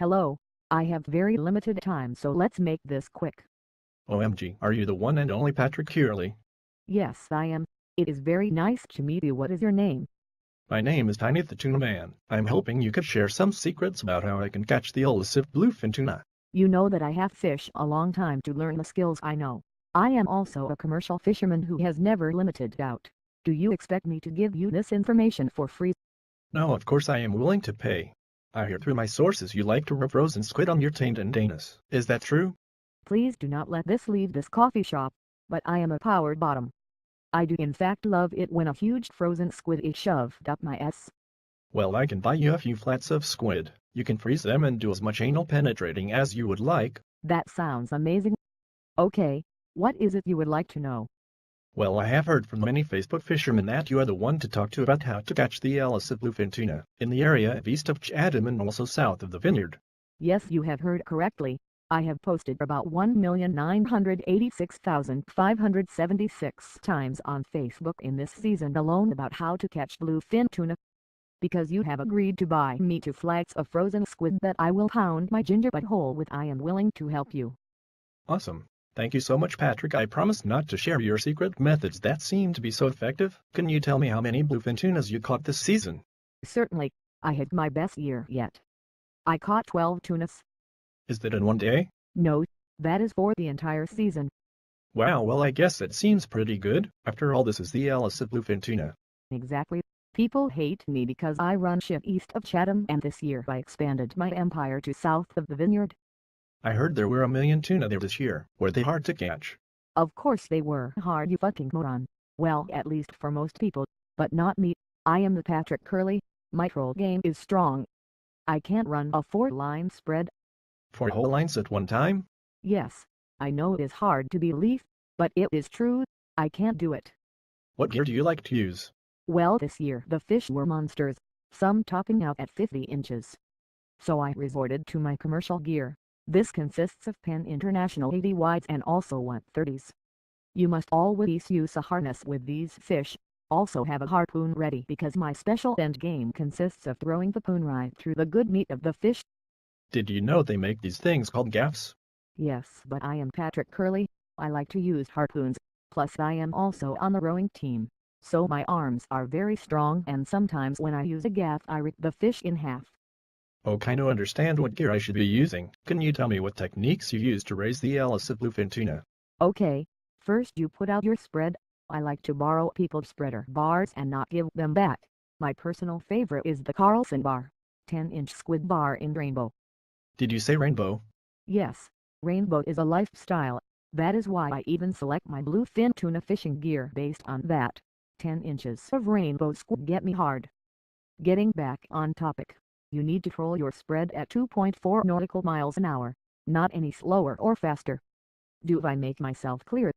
Hello, I have very limited time, so let's make this quick. OMG, are you the one and only Patrick Curley? Yes, I am. It is very nice to meet you. What is your name? My name is Tiny the Tuna Man. I'm hoping you could share some secrets about how I can catch the elusive bluefin tuna. You know that I have fished a long time to learn the skills I know. I am also a commercial fisherman who has never limited out. Do you expect me to give you this information for free? No, of course I am willing to pay. I hear through my sources you like to rub frozen squid on your taint and anus. Is that true? Please do not let this leave this coffee shop, but I am a power bottom. I do in fact love it when a huge frozen squid is shoved up my ass. Well, I can buy you a few flats of squid. You can freeze them and do as much anal penetrating as you would like. That sounds amazing. Okay, what is it you would like to know? Well, I have heard from many Facebook fishermen that you are the one to talk to about how to catch the elusive bluefin tuna in the area east of Chatham and also south of the vineyard. Yes, you have heard correctly. I have posted about 1,986,576 times on Facebook in this season alone about how to catch bluefin tuna. Because you have agreed to buy me 2 flats of frozen squid that I will pound my ginger butthole with, I am willing to help you. Awesome. Thank you so much, Patrick. I promise not to share your secret methods that seem to be so effective. Can you tell me how many bluefin tunas you caught this season? Certainly, I had my best year yet. I caught 12 tunas. Is that in one day? No, that is for the entire season. Wow, well I guess that seems pretty good. After all, this is the elusive bluefin tuna. Exactly. People hate me because I run ship east of Chatham, and this year I expanded my empire to south of the vineyard. I heard there were 1,000,000 tuna there this year. Were they hard to catch? Of course they were hard, you fucking moron. Well, at least for most people, but not me. I am the Patrick Curley. My troll game is strong. I can't run a 4-line spread. 4 whole lines at one time? Yes, I know it is hard to believe, but it is true. I can't do it. What gear do you like to use? Well, this year the fish were monsters, some topping out at 50 inches. So I resorted to my commercial gear. This consists of Penn International 80 wides and also 130s. You must always use a harness with these fish. Also have a harpoon ready because my special end game consists of throwing the harpoon right through the good meat of the fish. Did you know they make these things called gaffs? Yes, but I am Patrick Curley. I like to use harpoons. Plus I am also on the rowing team. So my arms are very strong, and sometimes when I use a gaff I rip the fish in half. Oh, kind of understand what gear I should be using. Can you tell me what techniques you use to raise the elusive bluefin tuna? Okay, first you put out your spread. I like to borrow people's spreader bars and not give them back. My personal favorite is the Carlson bar, 10-inch squid bar in rainbow. Did you say rainbow? Yes, rainbow is a lifestyle. That is why I even select my bluefin tuna fishing gear based on that. 10 inches of rainbow squid get me hard. Getting back on topic. You need to troll your spread at 2.4 nautical miles an hour, not any slower or faster. Do I make myself clear?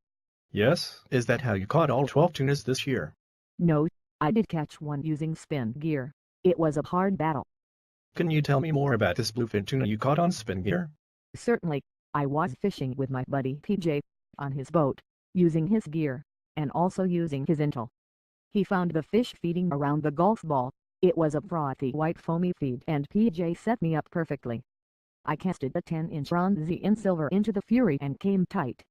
Yes. Is that how you caught all 12 tunas this year? No, I did catch one using spin gear. It was a hard battle. Can you tell me more about this bluefin tuna you caught on spin gear? Certainly, I was fishing with my buddy PJ on his boat, using his gear, and also using his intel. He found the fish feeding around the golf ball. It was a frothy white foamy feed, and PJ set me up perfectly. I casted a 10-inch bronzy in silver into the Fury and came tight.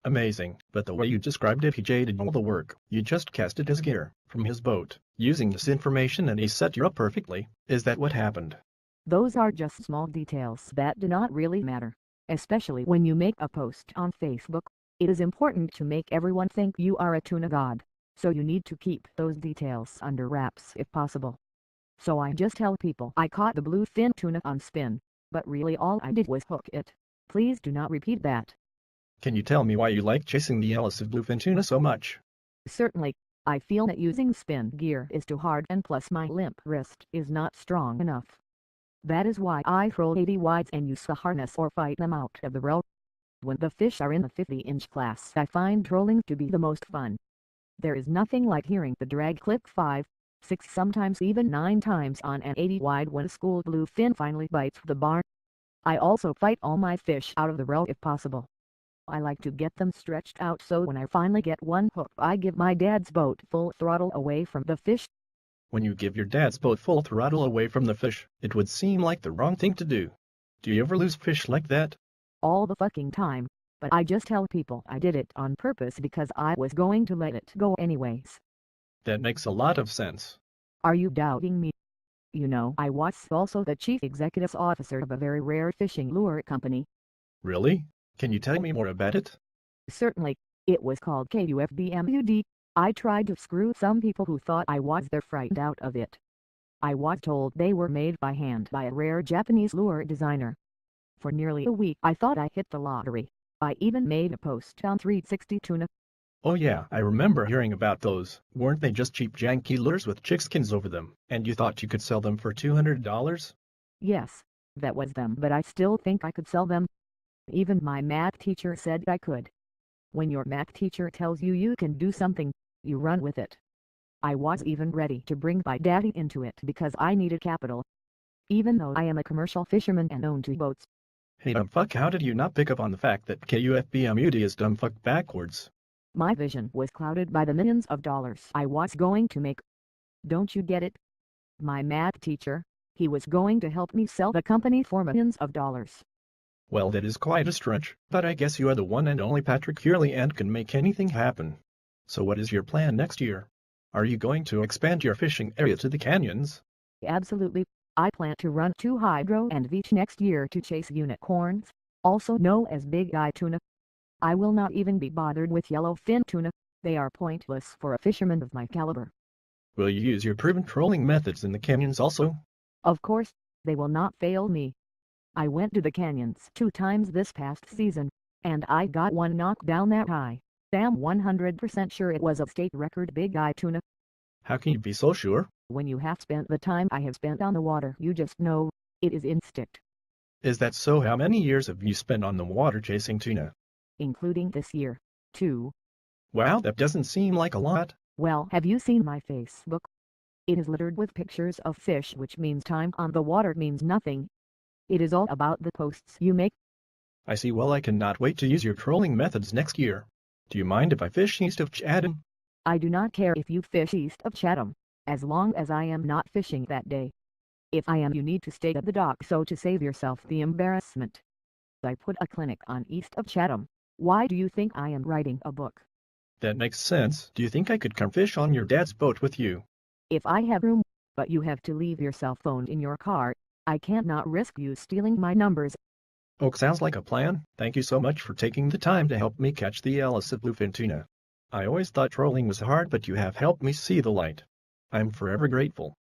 Amazing, but the way you described it, PJ did all the work. You just casted his gear from his boat, using this information, and he set you up perfectly. Is that what happened? Those are just small details that do not really matter, especially when you make a post on Facebook. It is important to make everyone think you are a tuna god, so you need to keep those details under wraps if possible. So I just tell people I caught the bluefin tuna on spin, but really all I did was hook it. Please do not repeat that. Can you tell me why you like chasing the elusive bluefin tuna so much? Certainly, I feel that using spin gear is too hard, and plus my limp wrist is not strong enough. That is why I throw 80 wides and use a harness or fight them out of the reel. When the fish are in the 50-inch class, I find trolling to be the most fun. There is nothing like hearing the drag click 5, 6, sometimes even 9 times on an 80 wide when a school bluefin finally bites the barn. I also fight all my fish out of the reel if possible. I like to get them stretched out so when I finally get one hook I give my dad's boat full throttle away from the fish. When you give your dad's boat full throttle away from the fish, it would seem like the wrong thing to do. Do you ever lose fish like that? All the fucking time, but I just tell people I did it on purpose because I was going to let it go anyways. That makes a lot of sense. Are you doubting me? You know, I was also the chief executive officer of a very rare fishing lure company. Really? Can you tell me more about it? Certainly, it was called KUFBMUD. I tried to screw some people who thought I was their frightened out of it. I was told they were made by hand by a rare Japanese lure designer. For nearly a week I thought I hit the lottery. I even made a post on 360 Tuna. Oh yeah, I remember hearing about those. Weren't they just cheap janky lures with chick skins over them, and you thought you could sell them for $200? Yes, that was them, but I still think I could sell them. Even my math teacher said I could. When your math teacher tells you you can do something, you run with it. I was even ready to bring my daddy into it because I needed capital. Even though I am a commercial fisherman and own 2 boats. Hey dumbfuck, how did you not pick up on the fact that KUFBMUD is dumbfuck backwards? My vision was clouded by the millions of dollars I was going to make. Don't you get it? My math teacher, he was going to help me sell the company for millions of dollars. Well, that is quite a stretch, but I guess you are the one and only Patrick Hurley and can make anything happen. So what is your plan next year? Are you going to expand your fishing area to the canyons? Absolutely. I plan to run 2 hydro and beach next year to chase unicorns, also known as big eye tuna. I will not even be bothered with yellowfin tuna, they are pointless for a fisherman of my caliber. Will you use your proven trolling methods in the canyons also? Of course, they will not fail me. I went to the canyons 2 times this past season, and I got one knockdown that high. Damn 100% sure it was a state record big eye tuna. How can you be so sure? When you have spent the time I have spent on the water, you just know. It is instinct. Is that so? How many years have you spent on the water chasing tuna? Including this year, too. Wow, that doesn't seem like a lot. Well, have you seen my Facebook? It is littered with pictures of fish, which means time on the water means nothing. It is all about the posts you make. I see. Well, I cannot wait to use your trolling methods next year. Do you mind if I fish east of Chatham? I do not care if you fish east of Chatham, as long as I am not fishing that day. If I am, you need to stay at the dock so to save yourself the embarrassment. I put a clinic on east of Chatham. Why do you think I am writing a book? That makes sense. Do you think I could come fish on your dad's boat with you? If I have room, but you have to leave your cell phone in your car. I can't not risk you stealing my numbers. Oh, sounds like a plan. Thank you so much for taking the time to help me catch the elusive bluefin tuna. I always thought trolling was hard, but you have helped me see the light. I'm forever grateful.